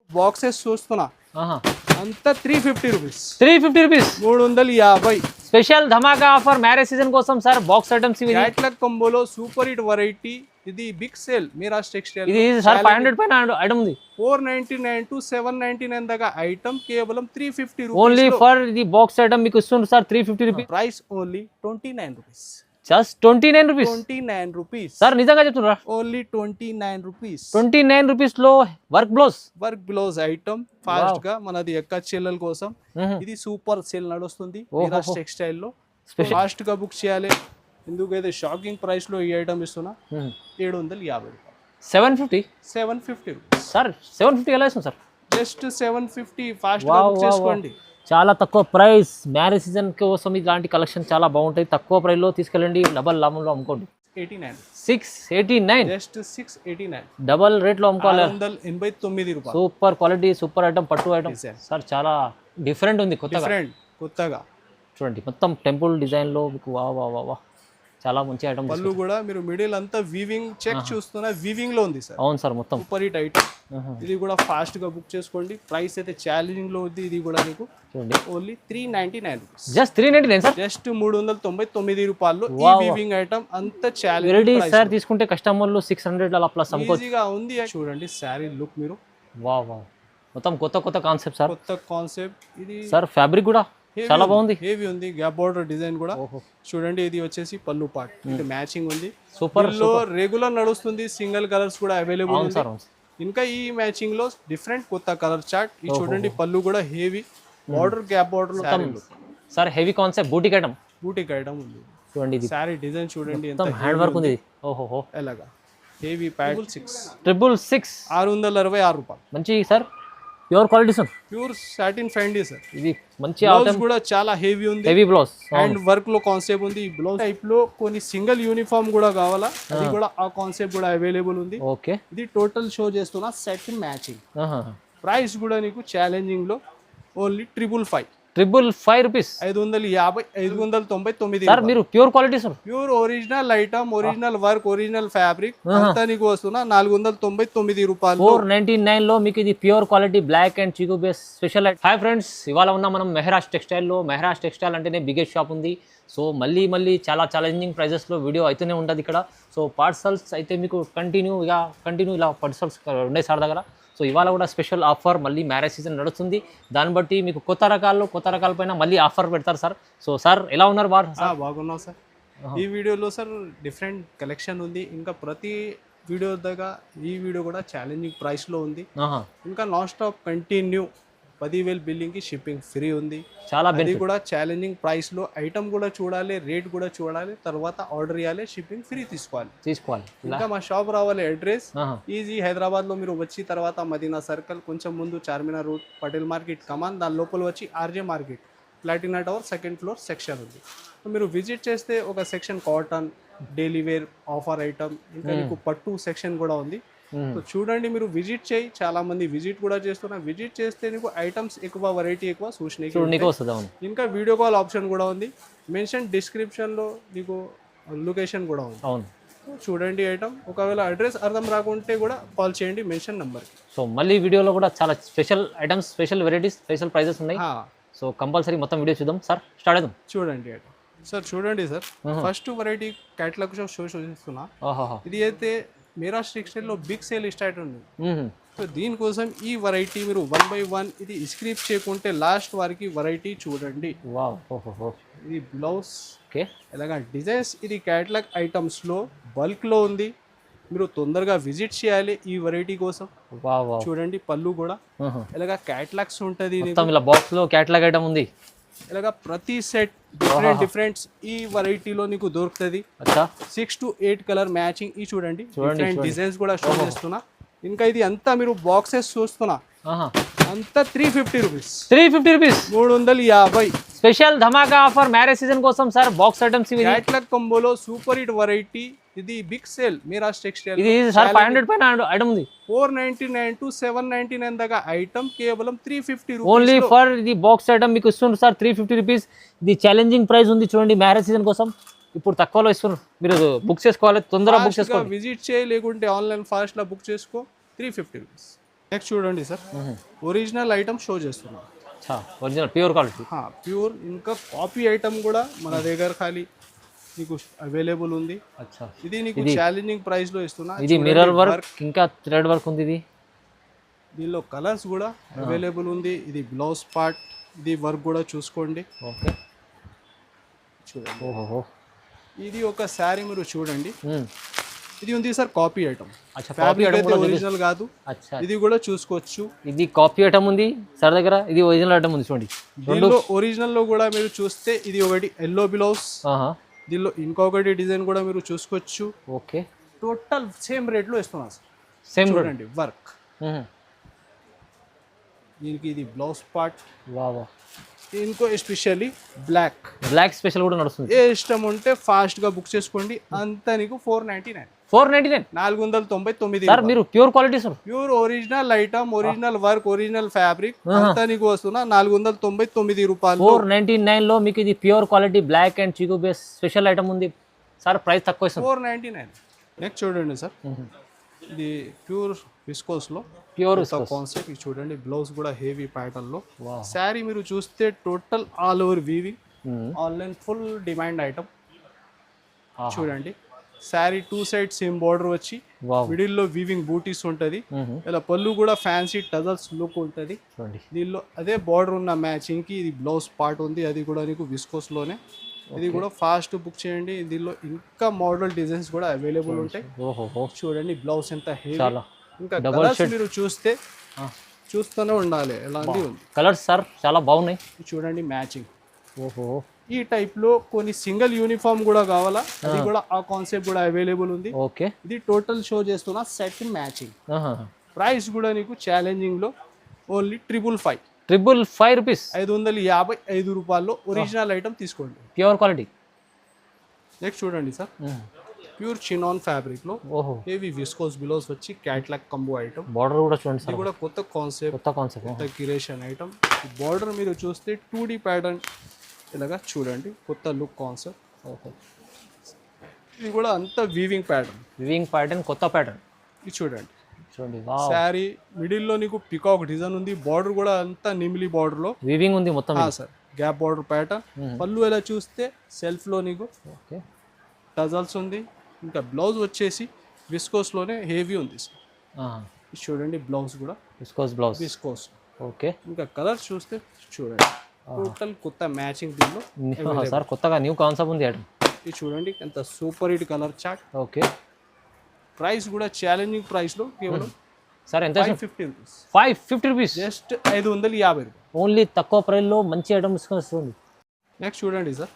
Boxes చూస్తున్నా అంతా 350 rupees 350 rupees 350 special ధమాకా offer marriage season కోసం సార్ బాక్స్ ఐటమ్స్ ఇవి క్యాట్లాగ్ కంబోలో సూపర్ హిట్ వెరైటీ ఇది బిగ్ సేల్ మీరాజ్ టెక్స్టైల్ ఇది సార్ 500 పైన ఐటమ్ ఉంది 499 టు 799 దాకా ఐటమ్ కేవలం 350 రూపీస్ ఓన్లీ ఫర్ ఇది బాక్స్ ఐటమ్ మీకు ఇస్తుంది sir 350 rupees price only 29 rupees just 29 rupees 29 rupees sir నిజంగా చెప్తున్నా ఓన్లీ 29 రూపీస్ 29 రూపీస్ లో వర్క్ బ్లౌజ్ ఐటమ్ ఫాస్ట్ గా మనది ఎక్క చెల్లెల కోసం ఇది సూపర్ సేల్ నడుస్తుంది మీరాజ్ టెక్స్టైల్ లో ఫాస్ట్ గా బుక్ చేయాలి ఎందుకైతే షాకింగ్ ప్రైస్ లో ఈ ఐటమ్ ఇస్తున్నా 750 750 సార్ 750 ఎలా ఇస్తుంది సార్ జస్ట్ 750 ఫాస్ట్ గా బుక్ చేసుకోండి చాలా తక్కువ ప్రైస్ మ్యారేజ్ సీజన్ కోసం ఇలాంటి కలెక్షన్ చాలా బాగుంటాయి తక్కువ ప్రైస్ లో తీసుకెళ్ళండి డబల్ లాభంలో అమ్ముకోండి 689 జస్ట్ 689 డబల్ రేట్ లో అమ్ముకోవాలి 689 రూపాయలు సూపర్ క్వాలిటీ సూపర్ ఐటమ్ పట్టు ఐటమ్ సార్ చాలా డిఫరెంట్ ఉంది కొత్తగా చూడండి మొత్తం టెంపుల్ డిజైన్ లో మీకు వా వా వా వా చాలా మంచి ఐటమ్ పళ్ళు కూడా మీరు మిడిల్ అంతా వీవింగ్ చెక్ చూస్తున్నా వీవింగ్ లో ఉంది సార్ అవును సార్ మొత్తం సూపర్ హిట్ ఐటమ్ ఇది కూడా ఫాస్ట్ గా బుక్ చేసుకోండి ప్రైస్ అయితే ఛాలెంజింగ్ లో ఉంది ఇది కూడా మీకు చూడండి only 399 rupees just 399 sir just 399 రూపాయలు ఈ వీవింగ్ ఐటమ్ అంత ఛాలెంజ్ రెడీ సార్ తీసుకుంటే కస్టమర్లు 600 అలా ప్లస్ అమ్ముకోవచ్చు ఈజీగా ఉంది చూడండి సారీ లుక్ మీరు వా వా మొత్తం కొత్త కాన్సెప్ట్ సార్ కొత్త కాన్సెప్ట్ ఇది సార్ ఫ్యాబ్రిక్ కూడా చాలా బాగుంది హెవీ ఉంది గ్యాప్ బోర్డర్ డిజైన్ కూడా చూడండి ఇది వచ్చేసి పళ్ళు పార్ట్ ఇది మ్యాచింగ్ ఉంది సూపర్ లో రెగ్యులర్ నడుస్తుంది సింగిల్ కలర్స్ కూడా అవైలబుల్ ఉంది ఇంకా ఈ మ్యాచింగ్ లో డిఫరెంట్ కొత్త కలర్ చార్ట్ ఇది చూడండి పళ్ళు కూడా heavy border gap border sir heavy concept boutique item ఉంది చూడండి ఇది సారీ డిజైన్ చూడండి ఎంత హ్యాండ్ వర్క్ ఉంది ఓహో ఎలాగా హెవీ ప్యాడ్ 666 666 రూపాయలు మంచి sir pure quality sir pure satin ఫైండీ సార్ ఇది మంచి బ్లౌజ్ కూడా చాలా హెవీ ఉంది హెవీ బ్లౌజ్ అండ్ వర్క్ లో కాన్సెప్ట్ ఉంది ఈ బ్లౌజ్ టైప్ లో కొన్ని సింగిల్ యూనిఫామ్ కూడా కావాలా అది కూడా ఆ కాన్సెప్ట్ కూడా అవైలబుల్ ఉంది ఓకే ఇది టోటల్ షో చేస్తున్నా సెట్ మ్యాచింగ్ ప్రైస్ కూడా నీకు ఛాలెంజింగ్ లో ఓన్లీ 555 రూపీస్ 599 సార్ మీరు pure quality sir pure original item original work original fabric అంతా నీకు వస్తున్నా 499 రూపాయలు 499 లో మీకు ఇది ప్యూర్ క్వాలిటీ బ్లాక్ అండ్ చీకు బేస్ స్పెషల్ హాయ్ ఫ్రెండ్స్ ఇవాళ ఉన్న మనం మెహరాజ్ టెక్స్టైల్ లో మెహరాజ్ టెక్స్టైల్ అంటేనే బిగ్గెస్ట్ షాప్ ఉంది సో మళ్ళీ చాలా ఛాలెంజింగ్ ప్రైజెస్ లో వీడియో అయితేనే ఉంటుంది ఇక్కడ సో పార్సల్స్ అయితే మీకు కంటిన్యూ ఇలా పార్సల్స్ ఉండే సార్ దగ్గర సో ఇవాళ కూడా స్పెషల్ ఆఫర్ మళ్ళీ మ్యారేజ్ సీజన్ నడుస్తుంది దాన్ని బట్టి మీకు కొత్త రకాల పైన మళ్ళీ ఆఫర్ పెడతారు సార్ సో సార్ ఎలా ఉన్నారు బాగున్నాం సార్ ఈ వీడియోలో సార్ డిఫరెంట్ కలెక్షన్ ఉంది ఇంకా ప్రతి వీడియో దగ్గర ఈ వీడియో కూడా ఛాలెంజింగ్ ప్రైస్ లో ఉంది ఇంకా నాన్ స్టాప్ కంటిన్యూ 10,000 బిల్లింగ్ కి షిప్పింగ్ ఫ్రీ ఉంది చాలా అది కూడా ఛాలెంజింగ్ ప్రైస్ లో ఐటమ్ కూడా చూడాలి రేట్ కూడా చూడాలి తర్వాత ఆర్డర్ చేయాలి షిప్పింగ్ ఫ్రీ తీసుకోవాలి ఇంకా మా షాప్ రావాలి అడ్రస్ ఈజీ హైదరాబాద్ లో మీరు వచ్చి తర్వాత మదీనా సర్కిల్ కొంచెం ముందు చార్మినార్ రూట్ పటేల్ మార్కెట్ కమాన్ దాని లోపల వచ్చి RJ market Platina tower second floor section ఉంది మీరు విజిట్ చేస్తే ఒక section cotton daily wear offer item ఇంకా మీకు పట్టు సెక్షన్ కూడా ఉంది సో చూడండి మీరు విజిట్ చేయి చాలా మంది విజిట్ కూడా చేస్తున్నారు విజిట్ చేస్తే నీకు ఐటమ్స్ ఎక్కువ వెరైటీ ఎక్కువ ఇంకా వీడియో కాల్ ఆప్షన్ కూడా ఉంది మెన్షన్ డిస్క్రిప్షన్ లో నీకు లొకేషన్ కూడా ఉంది చూడండి ఐటమ్ ఒకవేళ అడ్రస్ అర్థం రాకుంటే కూడా కాల్ చేయండి మెన్షన్ నంబర్ సో మళ్ళీ వీడియోలో కూడా చాలా special items special varieties special prices ఉన్నాయి సో కంపల్సరీ మొత్తం వీడియో చూద్దాం సార్ స్టార్ట్ అవుదాం చూడండి ఐటమ్ సార్ చూడండి sir first variety catalogue show చేస్తున్నా ఇది అయితే మీరాజ్ టెక్స్టైల్ లో బిగ్ సేల్ స్టార్ట్ ఉంది సో దీనికోసం ఈ వెరైటీ మీరు 1 by 1 ఇది స్క్రిప్ట్ చేయకుంటే లాస్ట్ వారికి వెరైటీ చూడండి ఇది బ్లౌజ్ ఎలాగా డిజైన్స్ ఇది క్యాటలాగ్ ఐటమ్స్ లో బల్క్ లో ఉంది మీరు తొందరగా విజిట్ చేయాలి ఈ వెరైటీ కోసం చూడండి పళ్ళు కూడా ఇలాగా క్యాటలాగ్స్ ఉంటది బాక్స్ లో క్యాటలాగ్ ఐటమ్ ఉంది ఇలాగా ప్రతి సెట్ డిఫరెంట్ ఈ వెరైటీలో నీకు దొరుకుతుంది 6 to 8 కలర్ మ్యాచింగ్ ఈ చూడండి డిఫరెంట్ డిజైన్స్ కూడా షో చేస్తున్నా ఇంకా ఇది అంతా మీరు బాక్సెస్ చూస్తున్నా అంతా 350 రూపీస్ 350 స్పెషల్ ధమాకా ఆఫర్ మ్యారేజ్ సీజన్ కోసం సార్ బాక్స్ ఐటమ్స్ ఇవి క్యాటలాగ్ కంబోలో సూపర్ హిట్ వెరైటీ ఇది బిగ్ సేల్ మీరాజ్ టెక్స్టైల్ ఇది సార్ 500 పైన ఐటమ్ ఉంది 499 టు 799 దాకా ఐటమ్ కేవలం 350 రూపీస్ ఓన్లీ ఫర్ ఇది బాక్స్ ఐటమ్ మీకు ఇస్తుంది సార్ 350 రూపీస్ ఇది ఛాలెంజింగ్ ప్రైస్ ఉంది చూడండి మ్యారేజ్ సీజన్ కోసం ఇప్పుడు తక్కువలో ఇస్తున్నారు మీరు బుక్ చేసుకోవాలి తొందరగా బుక్ చేసుకోవాలి విజిట్ చేయి లేకుంటే ఆన్లైన్ ఫాస్ట్ లా బుక్ చేసుకో 350 రూపీస్ నెక్స్ట్ చూడండి సార్, ఒరిజినల్ ఐటమ్ షో చేస్తున్నాం. Original pure quality. ప్యూర్. ఇంకా కాపీ ఐటమ్ కూడా మన దగ్గర ఖాళీ నీకు అవైలబుల్ ఉంది. ఇది నీకు ఛాలెంజింగ్ ప్రైస్ లో ఇస్తున్నా. ఇది మిర్రర్ వర్క్ ఇంకా థ్రెడ్ వర్క్ ఉంది. ఇది దీనిలో కలర్స్ కూడా అవైలబుల్ ఉంది. ఇది బ్లౌజ్ పార్ట్, ఇది వర్క్ కూడా చూసుకోండి. ఓకే చూడండి. ఓహో, ఇది ఒక శారీ మీరు చూడండి. ఇది ఉంది సార్ కాపీ ఐటమ్. ఒరిజినల్ కాదు. ఇది కూడా చూసుకోవచ్చు. ఇది కాపీ ఐటమ్ ఉంది సార్ దగ్గర, ఇది ఒరిజినల్ ఐటమ్ ఉంది. చూడండి, దీనిలో ఒరిజినల్ లో కూడా మీరు చూస్తే ఇది ఒకటి ఎల్లో బ్లౌజ్, దీనిలో ఇంకొకటి డిజైన్ కూడా మీరు చూసుకోవచ్చు. ఓకే, టోటల్ సేమ్ రేట్ లో ఇస్తున్నాం సార్. సేమ్ చూడండి వర్క్. దీనికి ఇది బ్లౌజ్ పార్ట్. వావ్, ఇంకో ఎస్పెషల్లీ బ్లాక్ స్పెషల్ కూడా నడుస్తుంది. ఏ ఇష్టం ఉంటే ఫాస్ట్ గా బుక్ చేసుకోండి. అంతా నీకు 499. 499 సార్. మీరు pure quality sir, pure original item, original work, original fabric అంతా నీకు వస్తున్నా 499 రూపాయలు. 499 లో మీకు ఇది ప్యూర్ క్వాలిటీ బ్లాక్ అండ్ చీకు బేస్ స్పెషల్ ఐటమ్ ఉంది సార్. ప్రైస్ తక్కువ ఇస్తుంది, 499. నెక్స్ట్ చూడండి సార్, ఇది ప్యూర్ విస్కోస్ లో ప్యూర్ కాన్సెప్ట్. ఇది చూడండి, బ్లౌజ్ కూడా హెవీ ప్యాటర్న్ లో. శారీ మీరు చూస్తే total all over weaving, online full demand item. చూడండి, శారీ 2 సైడ్ సేమ్ బార్డర్ వచ్చి మిడిల్ లో వీవింగ్ బూటీస్ ఉంటది. ఇలా పళ్ళు కూడా ఫ్యాన్సీ టజల్స్ లుక్ ఉంటది. దీనిలో అదే బార్డర్ ఉన్న మ్యాచింగ్ కి ఇది బ్లౌజ్ పార్ట్ ఉంది. అది కూడా నీకు విస్కోస్ లోనే. ఇది కూడా ఫాస్ట్ బుక్ చేయండి. దీనిలో ఇంకా మోడల్ డిజైన్స్ కూడా అవైలబుల్ ఉంటాయి. చూడండి బ్లౌజ్ ఎంత హెవీ. ఇంకా కలర్స్ మీరు చూస్తూనే ఉండాలి. ఎలాంటి ఉంది కలర్స్ సార్, చాలా బాగున్నాయి. చూడండి మ్యాచింగ్. ఈ టైప్ లో కొన్ని సింగిల్ యూనిఫామ్ కూడా కావాలా, అది కూడా ఆ కాన్సెప్ట్ కూడా అవైలబుల్ ఉంది. ఓకే, ఇది టోటల్ షో చేస్తున్నా సెట్ మ్యాచింగ్. ప్రైస్ కూడా నీకు ఛాలెంజింగ్ లో ఓన్లీ 555 రూపీస్, 555 రూపాయల్లో ఒరిజినల్ ఐటమ్ తీసుకోండి, ప్యూర్ క్వాలిటీ. నెక్స్ట్ చూడండి సార్, ప్యూర్ చినాన్ ఫ్యాబ్రిక్ లో హెవీ విస్కోస్ బిలోస్ వచ్చి క్యాట్లాగ్ కంబో ఐటమ్. బార్డర్ కూడా చూడండి సార్, ఇది కూడా కొత్త కాన్సెప్ట్ క్రియేషన్ ఐటమ్. బార్డర్ మీరు చూస్తే 2D ప్యాటర్న్ ఇలాగా చూడండి, కొత్త లుక్ కాన్సెప్ట్. ఇది కూడా అంత వీవింగ్ ప్యాటర్న్, కొత్త ప్యాటర్న్. ఇది చూడండి. శారీ మిడిల్ లో నీకు పికాక్ డిజైన్ ఉంది. బార్డర్ కూడా అంతా నిమిలి బార్డర్ లో వీవింగ్ ఉంది మొత్తం సార్. Gap border pattern. పళ్ళు ఎలా చూస్తే సెల్ఫ్ లో నీకు టజల్స్ ఉంది. ఇంకా బ్లౌజ్ వచ్చేసి విస్కోస్ లోనే హెవీ ఉంది సార్. చూడండి బ్లౌజ్ కూడా విస్కోస్. ఓకే, ఇంకా కలర్ చూస్తే చూడండి, టోటల్ కొత్త మ్యాచింగ్ దీనిలో సార్. కొత్తగా న్యూ కాన్సెప్ట్ ఉంది. ఇది చూడండి ఎంత super hit colour chart. Okay, price కూడా ఛాలెంజింగ్ ప్రైస్ లో కేవలం సార్ ఎంత? 550 రూపీస్, జస్ట్ 550 రూపాయలు. ఓన్లీ తక్కువ ప్రైస్ లో మంచి ఐటమ్ వస్తుంది. నెక్స్ట్ చూడండి సార్,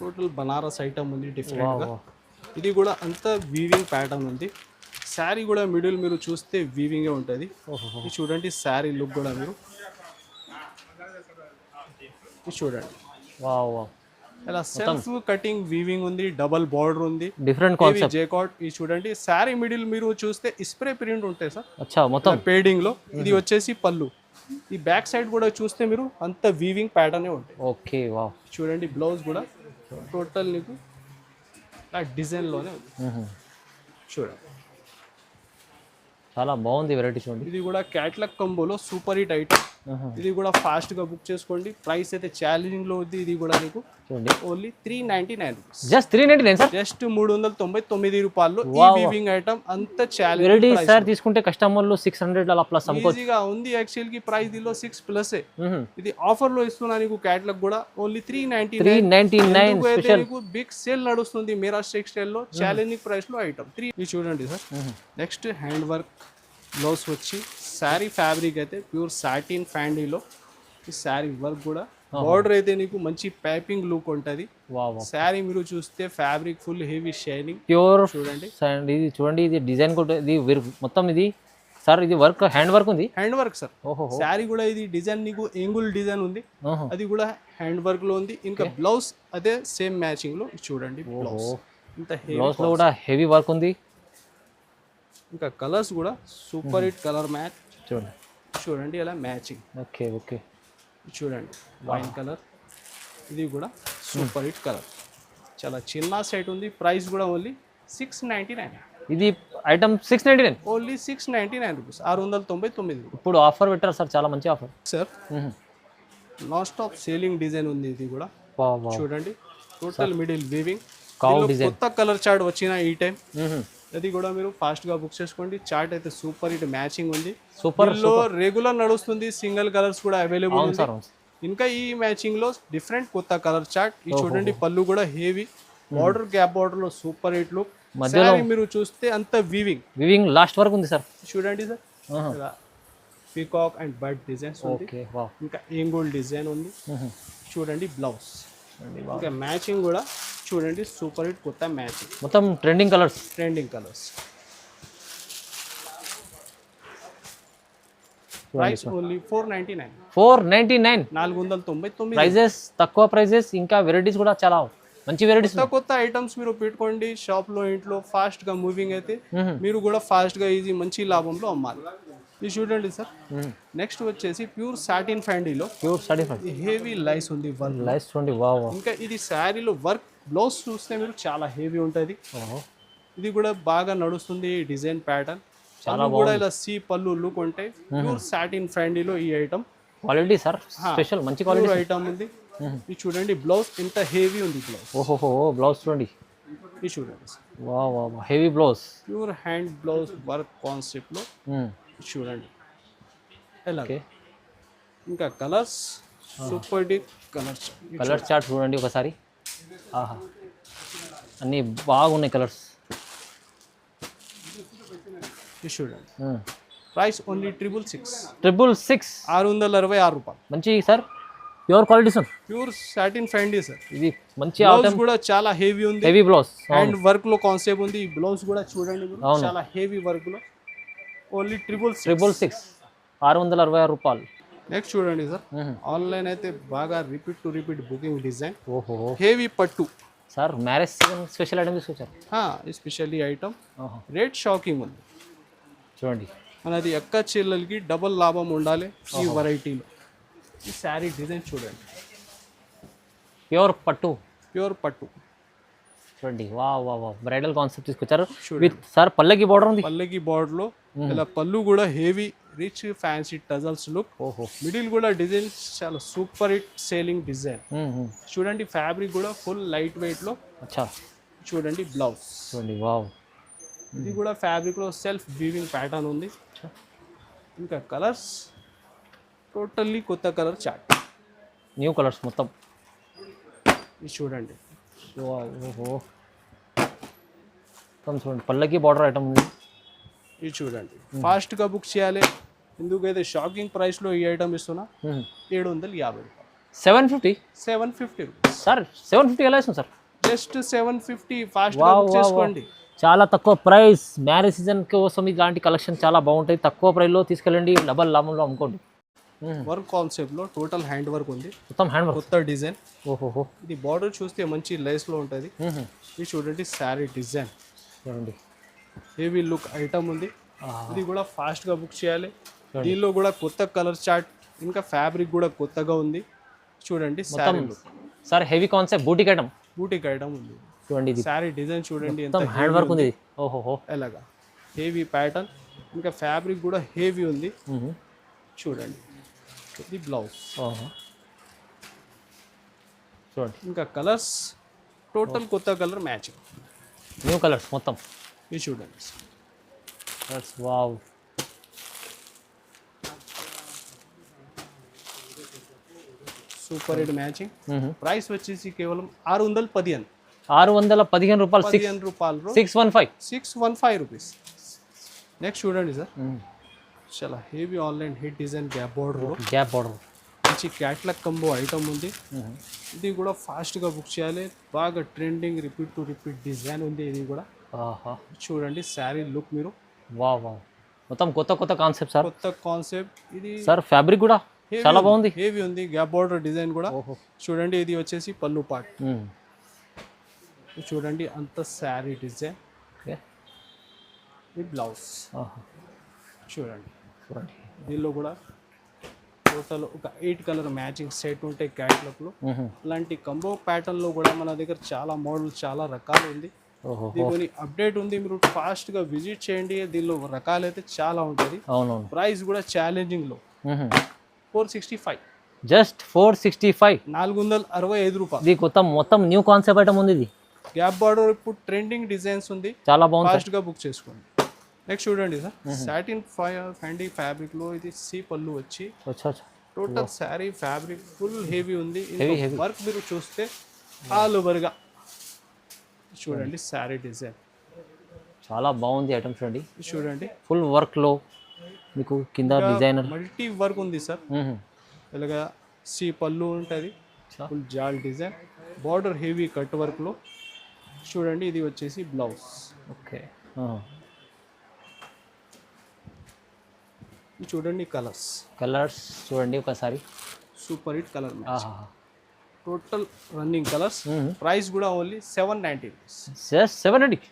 టోటల్ బనారస్ ఐటమ్ ఉంది డిఫరెంట్ గా. ఇది కూడా అంత వీవింగ్ ప్యాటర్న్ ఉంది. శారీ కూడా మిడిల్ మీరు చూస్తే వీవింగే ఉంటుంది. ఇది చూడండి శారీ లుక్ కూడా మీరు చూడండి. ఇలా సెల్ఫ్ కటింగ్ వీవింగ్ ఉంది, డబల్ బార్డర్ ఉంది, డిఫరెంట్ కాన్సెప్ట్ జేకాట్. ఇది చూడండి శారీ మిడిల్ మీరు చూస్తే స్ప్రే ప్రింట్ ఉంటాయి సార్. అచ్చా, మొత్తం పేడింగ్ లో. ఇది వచ్చేసి పళ్ళు. ఈ బ్యాక్ సైడ్ కూడా చూస్తే మీరు అంత వీవింగ్ ప్యాటర్న్ ఉంటాయి. Okay, wow. చూడండి బ్లౌజ్ కూడా టోటల్ నీకు డిజైన్ లోనే ఉంది. చూడండి చాలా బాగుంది వెరైటీ. చూడండి, ఇది కూడా క్యాట్లాగ్ కంబోలో సూపర్ హిట్ ఐటమ్. ఇది కూడా ఫాస్ట్ గా బుక్ చేసుకోండి. ప్రైస్ అయితే ఛాలెంజింగ్ లో ఉంది. ఇది కూడా నీకు చూడండి only 399 rupees, just 399 sir. Just 399 రూపాయలు. ఈ వీవింగ్ ఐటమ్ అంత ఛాలెంజ్ వెరైటీ సార్. తీసుకుంటే కస్టమర్లు 600 అలా ప్లస్ ఈజీగా ఉంది. యాక్చువల్ కి ప్రైస్ దీనిలో 6+ ఇది ఆఫర్ లో ఇస్తున్నా నీకు. క్యాట్లాగ్ కూడా ఓన్లీ 399 స్పెషల్. నీకు బిగ్ సేల్ నడుస్తుంది మెహరాజ్ టెక్స్టైల్ లో. ఛాలెంజింగ్ ప్రైస్ లో ఐటమ్ 3. ఇది చూడండి sir. Next hand work blouse వచ్చి శారీ ఫ్యాబ్రిక్ అయితే ప్యూర్ సాటిన్ ఫ్యాండీలో. ఈ శారీ వర్క్ కూడా బార్డర్ అయితే నీకు మంచి పైపింగ్ లుక్ ఉంటుంది. శారీ మీరు చూస్తే fabric full heavy shining pure. చూడండి ఇది చూడండి, ఇది డిజైన్ కూడా ఇది మొత్తం ఇది సార్. ఇది వర్క్ హ్యాండ్ వర్క్ ఉంది. Hand work sir. శారీ కూడా ఇది డిజైన్ నీకు ఎంగుల్ డిజైన్ ఉంది. అది కూడా హ్యాండ్ వర్క్ లో ఉంది. ఇంకా బ్లౌజ్ అదే సేమ్ మ్యాచింగ్ లో. చూడండి బ్లౌజ్ ఇంత బ్లౌజ్ లో కూడా హెవీ వర్క్ ఉంది. ఇంకా కలర్స్ కూడా సూపర్ హిట్ కలర్ మ్యాచ్. చూడండి చూడండి ఎలా మ్యాచింగ్. ఓకే ఓకే, చూడండి వైన్ కలర్. ఇది కూడా సూపర్ హిట్ కలర్. చాలా చిన్న సెట్ ఉంది. ప్రైస్ కూడా ఓన్లీ 699. ఇది ఐటమ్ 699. Only 699 rupees, 699. ఇప్పుడు ఆఫర్ పెట్టారు సార్, చాలా మంచి offer. Sir non stop selling design ఉంది ఇది కూడా. చూడండి టోటల్ మిడిల్ వీవింగ్, కొత్త కలర్ చార్ట్ వచ్చిన ఈ టైం. అది కూడా మీరు ఫాస్ట్ గా బుక్ చేసుకోండి. చార్ట్ అయితే సూపర్ హిట్ మ్యాచింగ్ ఉంది. సూపర్ లో రెగ్యులర్ నడుస్తుంది, సింగిల్ కలర్స్ కూడా అవైలబుల్ ఉంది. ఇంకా ఈ మ్యాచింగ్ లో డిఫరెంట్ కొత్త కలర్ చార్ట్. ఈ చూడండి పళ్ళు కూడా హెవీ బార్డర్, గ్యాప్ బార్డర్ లో సూపర్ హిట్ లుక్. మధ్యలో మీరు చూస్తే అంత వీవింగ్ లాస్ట్ వరకు ఉంది సార్. చూడండి sir, peacock and bird designs ఉంది. ఇంకా ఏంగోల్డ్ డిజైన్ ఉంది. చూడండి బ్లౌజ్, ఇంకా మ్యాచింగ్ కూడా చూడండి సూపర్ హిట్ కొత్త మ్యాచింగ్, మొత్తం trending colours. Price only 499. 499, 499. Prices తక్కువ ప్రైజెస్, ఇంకా వెరైటీస్ కూడా చాలా మంచి వెరైటీస్. కొత్త ఐటమ్స్ మీరు పెట్టుకోండి షాప్ లో, ఇంట్లో ఫాస్ట్ గా మూవింగ్ అయితే మీరు కూడా ఫాస్ట్ గా ఈజీ మంచి లాభంలో అమ్మాలి. ఇది చూడండి సార్. నెక్స్ట్ వచ్చేసి ప్యూర్ సాటిన్ ఫ్యాండీలో హెవీ లైస్ ఉంది, లైస్ చూడండి. వావ్. ఇంకా ఇది శారీలో వర్క్, బ్లౌజ్ చూస్తే మీరు చాలా హెవీ ఉంటుంది. ఇది కూడా బాగా నడుస్తుంది డిజైన్ ప్యాటర్న్. చాలా కూడా ఇలా సి పళ్ళు లుక్ ఉంటాయి. ప్యూర్ సాటిన్ ఫ్యాండీలో ఈ ఐటమ్ క్వాలిటీ సార్, స్పెషల్ మంచి క్వాలిటీ ఐటమ్ ఉంది. ఇది చూడండి బ్లౌజ్ ఎంత హెవీ ఉంది బ్లౌజ్. ఓహో బ్లౌజ్ చూడండి. ఇది చూడండి wow wow, heavy blouse, pure hand blouse work concept లో. చూడండి ఎలా. ఇంకా colours super dip colour chart చూడండి ఒకసారి. ఆహా, అన్నీ బాగున్నాయి కలర్స్. చూడండి ప్రైస్ ఓన్లీ 666. 666 రూపాయలు. మంచి sir, pure quality sir, pure satin ఫ్యాండీ సార్. ఇది మంచి బ్లౌజ్ కూడా చాలా హెవీ ఉంది, హెవీ బ్లౌజ్ అండ్ వర్క్ లో కాన్సెప్ట్ ఉంది. ఈ బ్లౌజ్ కూడా చూడండి చాలా హెవీ వర్క్ లో. ఓన్లీ 666. 666 రూపాయలు. నెక్స్ట్ చూడండి సార్, ఆన్లైన్ అయితే బాగా రిపీట్ బుకింగ్ డిజైన్. ఓహో హెవీ పట్టు sir, marriage season special item తీసుకొచ్చారు. ఎస్పెషల్లీ ఐటమ్ రేట్ షాకింగ్ ఉంది. చూడండి మనది ఎక్క చెల్లెలకి డబుల్ లాభం ఉండాలి ఈ వెరైటీలో. ఈ శారీ డిజైన్ చూడండి, ప్యూర్ పట్టు చూడండి. వా వా వా, బ్రైడల్ కాన్సెప్ట్ తీసుకొచ్చారు విత్ సార్ పల్లకి బార్డర్ ఉంది. పల్లకి బార్డర్ లో ఇలా పళ్ళు కూడా heavy rich fancy tassels look. Middle కూడా డిజైన్ చాలా సూపర్ హిట్ సేలింగ్ డిజైన్. చూడండి ఫ్యాబ్రిక్ కూడా ఫుల్ లైట్ వెయిట్ లో. చూడండి బ్లౌజ్ చూడండి. వావ్, ఇది కూడా ఫ్యాబ్రిక్ లో సెల్ఫ్ వీవింగ్ ప్యాటర్న్ ఉంది. ఇంకా కలర్స్ టోటల్లీ కొత్త కలర్ చార్ట్, న్యూ కలర్స్ మొత్తం. ఇది చూడండి. ఓహో చూడండి, పల్లకి బార్డర్ ఐటమ్ ఉంది. ఇది చూడండి ఫాస్ట్ గా బుక్ చేయాలి, ఎందుకైతే షాకింగ్ ప్రైస్ లో ఈ ఐటమ్ ఇస్తున్నా. 750 రూపాయలు. 750 రూపీస్ సార్. 750 ఎలా ఇస్తుంది సార్? జస్ట్ 750. ఫాస్ట్ గా బుక్ చేసుకోండి. చాలా తక్కువ ప్రైస్. మ్యారేజ్ సీజన్ కోసం ఇలాంటి కలెక్షన్ చాలా బాగుంటాయి. తక్కువ ప్రైస్లో తీసుకెళ్ళండి, డబల్ లాభంలో అమ్ముకోండి. వర్క్ కాన్సెప్ట్ లో టోటల్ హ్యాండ్ వర్క్ ఉంది, మొత్తం హ్యాండ్ వర్క్, కొత్త డిజైన్. ఓహో, ఇది బార్డర్ చూస్తే మంచి లేస్ లో ఉంటుంది. ఇది చూడండి శారీ డిజైన్ చూడండి, హెవీ లుక్ ఐటమ్ ఉంది. ఇది కూడా ఫాస్ట్ గా బుక్ చేయాలి. దీనిలో కూడా కొత్త కలర్ చార్ట్, ఇంకా ఫ్యాబ్రిక్ కూడా కొత్తగా ఉంది. చూడండి sari look sir, heavy concept boutique item ఉంది. చూడండి ఇది శారీ డిజైన్ చూడండి ఎంత హ్యాండ్ వర్క్ ఉంది. ఓహో, ఎలాగా హెవీ ప్యాటర్న్, ఇంకా ఫ్యాబ్రిక్ కూడా హెవీ ఉంది. చూడండి ఇది బ్లౌజ్. చూడండి ఇంకా కలర్స్ టోటల్ కొత్త కలర్ మ్యాచింగ్, న్యూ కలర్స్ మొత్తం. ఇది చూడండి. Wow, super hit matching. Price వచ్చేసి కేవలం 615. 615 రూపాయలు. 615 రూపీస్. నెక్స్ట్ చూడండి సార్, చాలా heavy online hit design gap border మంచి క్యాట్లాగ్ కంబో ఐటమ్ ఉంది. ఇది కూడా ఫాస్ట్గా బుక్ చేయాలి. బాగా ట్రెండింగ్ రిపీట్ డిజైన్ ఉంది. ఇది కూడా చూడండి శారీ లుక్ మీరు. వావ్, మొత్తం కొత్త కాన్సెప్ట్ సార్, కొత్త కాన్సెప్ట్. ఇది సార్ ఫ్యాబ్రిక్ కూడా చాలా బాగుంది, హెవీ ఉంది. గ్యాప్ బార్డర్ డిజైన్ కూడా చూడండి. ఇది వచ్చేసి పళ్ళు పార్ట్. చూడండి అంత శారీ డిజైన్. ఇది బ్లౌజ్ చూడండి. దీనిలో కూడా టోటల్ ఒక 8 కలర్ మ్యాచింగ్ సెట్ ఉంటాయి క్యాట్లాగ్లో. ఇలాంటి కంబో ప్యాటర్న్లో కూడా మన దగ్గర చాలా మోడల్, చాలా రకాలు ఉంది. ఓహో ఇది కొన్ని అప్డేట్ ఉంది, మీరు ఫాస్ట్ గా విజిట్ చేయండి. దీనిలో రకాలైతే చాలా ఉంటుంది. అవునవును. ప్రైస్ కూడా ఛాలెంజింగ్ లో 465, జస్ట్ 465. 465 రూపాయలు. ఇది కొత్త మొత్తం న్యూ కాన్సెప్ట్ ఐటమ్ ఉంది ఇది. గ్యాప్ బార్డర్ ఇప్పుడు ట్రెండింగ్ డిజైన్స్ ఉంది, చాలా బాగుంది. ఫాస్ట్ గా బుక్ చేసుకోండి. నెక్స్ట్ చూడండి సార్, సాటిన్ ఫ్యాండీ ఫ్యాబ్రిక్ లో ఇది సి పళ్ళు వచ్చి total sari fabric full heavy ఉంది. వర్క్ మీరు చూస్తే ఆల్ ఓవర్ గా చూడండి శారీ డిజైన్ చాలా బాగుంది ఐటమ్. చూడండి చూడండి ఫుల్ వర్క్ లో మీకు కింద డిజైనర్ మల్టీ వర్క్ ఉంది సార్. ఇలాగా సి పళ్ళు ఉంటుంది, ఫుల్ జాల్ design, border heavy cut work లో చూడండి. ఇది వచ్చేసి బ్లౌజ్. ఓకే, చూడండి కలర్స్ చూడండి ఒకసారి. Super hit colour, total running colours. Price కూడా ఓన్లీ 790 రూపీస్.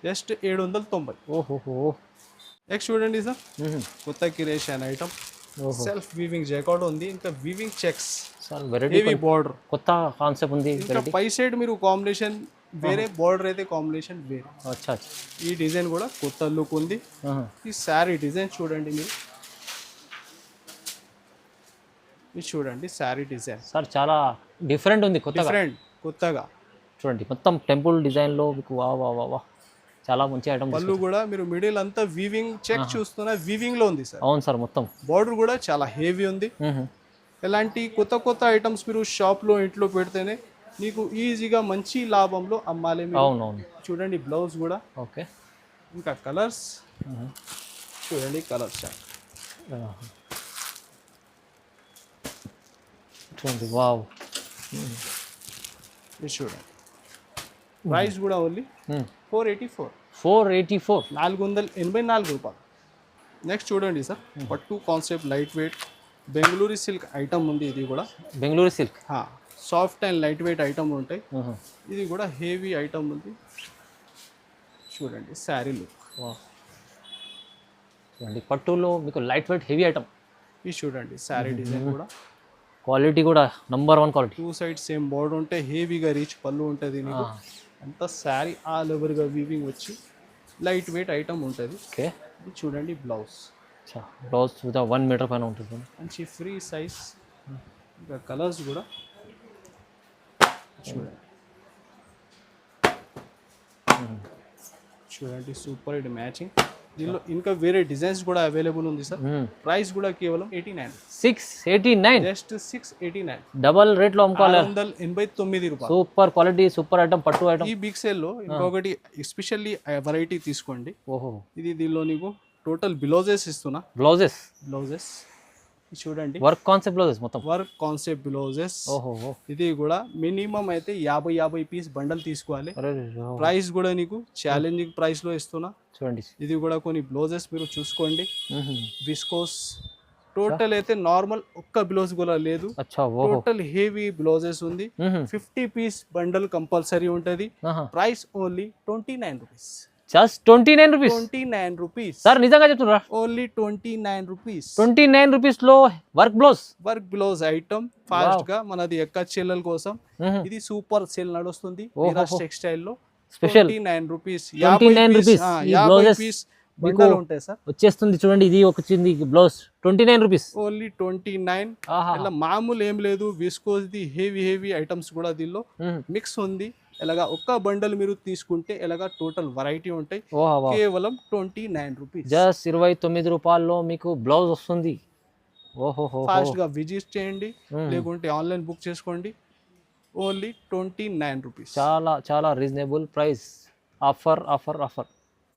జస్ట్ 790. ఓహో. నెక్స్ట్ చూడండి సార్, కొత్త creation item, self weaving jacket ఉంది, ఇంకా వీవింగ్ చెక్స్, హెవీ బార్డర్, కొత్త కాన్సెప్ట్ ఉంది. ఇంకా పై సైడ్ మీరు కాంబినేషన్ వేరే, బార్డర్ అయితే కాంబినేషన్ వేరే. ఈ డిజైన్ కూడా కొత్త లుక్ ఉంది. ఈ శారీ డిజైన్ చూడండి మీరు, ఇది చూడండి శారీ డిజైన్ సార్ చాలా డిఫరెంట్ ఉంది, కొత్తగా చూడండి. మొత్తం టెంపుల్ డిజైన్ లో మీకు వా వా వా వా చాలా మంచి ఐటమ్. పళ్ళు కూడా మీరు మిడిల్ అంతా వీవింగ్ చెక్ చూస్తున్నా, వీవింగ్ లో ఉంది సార్. అవును సార్, మొత్తం బార్డర్ కూడా చాలా హెవీ ఉంది. ఇలాంటి కొత్త ఐటమ్స్ మీరు షాప్ లో ఇంట్లో పెడితేనే మీకు ఈజీగా మంచి లాభంలో అమ్మాలి. అవునవును. చూడండి బ్లౌజ్ కూడా. ఓకే, ఇంకా కలర్స్ చూడండి, కలర్స్ చూడండి. వావ్, ఇది చూడండి. ప్రైస్ కూడా ఓన్లీ 484. 484 రూపాయలు. నెక్స్ట్ చూడండి సార్, పట్టు concept light weight Bengaluru silk item ఉంది. ఇది కూడా Bengaluru silk, soft and light weight item ఉంటాయి. ఇది కూడా హెవీ ఐటమ్ ఉంది. చూడండి శారీ లుక్. చూడండి పట్టులో మీకు లైట్ వెయిట్ హెవీ ఐటమ్. ఇది చూడండి శారీ డిజైన్ కూడా, క్వాలిటీ కూడా number 1 quality. 2 side same border ఉంటే హెవీగా రీచ్ పళ్ళు ఉంటుంది. నీకు అంతా శారీ ఆల్ ఓవర్గా వీవింగ్ వచ్చి లైట్ వెయిట్ ఐటమ్ ఉంటుంది. ఓకే, ఇది చూడండి బ్లౌజ్. బ్లౌజ్ 1 మీటర్ పైన ఉంటుంది, మంచి ఫ్రీ సైజ్. ఇంకా కలర్స్ కూడా చూడండి. చూడండి సూపర్ హిట్ మ్యాచింగ్. దీనిలో ఇంకా వేరే డిజైన్స్ కూడా అవైలబుల్ ఉంది సార్. ప్రైస్ కూడా కేవలం 689. జస్ట్ 689. డబల్ రేట్ లో అమ్ముకోవాలి. 689 రూపాయలు. సూపర్ క్వాలిటీ, సూపర్ ఐటమ్, పట్టు ఐటమ్. ఈ బిగ్ సేల్ లో ఇంకొకటి ఎస్పెషల్లీ వెరైటీ తీసుకోండి. ఓహో, ఇది దీనిలో నీకు టోటల్ బ్లౌజెస్ ఇస్తున్నా. బ్లౌజెస్ చూడండి, వర్క్ కాన్సెప్ట్ బ్లౌజెస్, మొత్తం వర్క్ కాన్సెప్ట్ బ్లౌజెస్. ఓహో, ఇది కూడా మినిమం అయితే 50 పీస్ బండల్ తీసుకోవాలి. ప్రైస్ కూడా నీకు ఛాలెంజింగ్ ప్రైస్ లో ఇస్తున్నా. చూడండి, ఇది కూడా కొన్ని బ్లౌజెస్ మీరు చూసుకోండి. విస్కోస్ టోటల్ అయితే నార్మల్ ఒక్క బ్లౌజ్ కూడా లేదు, టోటల్ హెవీ బ్లౌజెస్ ఉంది. 50 పీస్ బండల్ కంపల్సరీ ఉంటది. Price only 29 rupees. Just 29 rupees. 29 rupees sir, నిజంగా చెప్తున్నా, ఓన్లీ 29 రూపీస్. 29 రూపీస్ లో వర్క్ బ్లౌజ్ ఐటమ్. ఫాస్ట్ గా మనది ఎక్క చెల్లెల కోసం ఇది సూపర్ సేల్ నడుస్తుంది టెక్స్టైల్ లో. Special 29 rupees. 50 పీస్ బండల్ ఉంటాయి సార్, వచ్చేస్తుంది. చూడండి, ఇది వచ్చింది బ్లౌజ్ 29 రూపీస్. ఓన్లీ 29. ఇలా మామూలు ఏం లేదు, విస్కోస్ హెవీ ఐటమ్స్ కూడా దీనిలో మిక్స్ ఉంది. ఇలాగా ఒక్క బండల్ మీరు తీసుకుంటే ఇలాగా టోటల్ వెరైటీ ఉంటాయి. కేవలం 29 రూపీస్. జస్ట్ 29 రూపాయల్లో మీకు బ్లౌజ్ వస్తుంది. ఓహో, ఫాస్ట్ గా విజిట్ చేయండి, లేకుంటే ఆన్లైన్ బుక్ చేసుకోండి. Only 29 rupees. చాలా చాలా రీజనబుల్ ప్రైస్. ఆఫర్.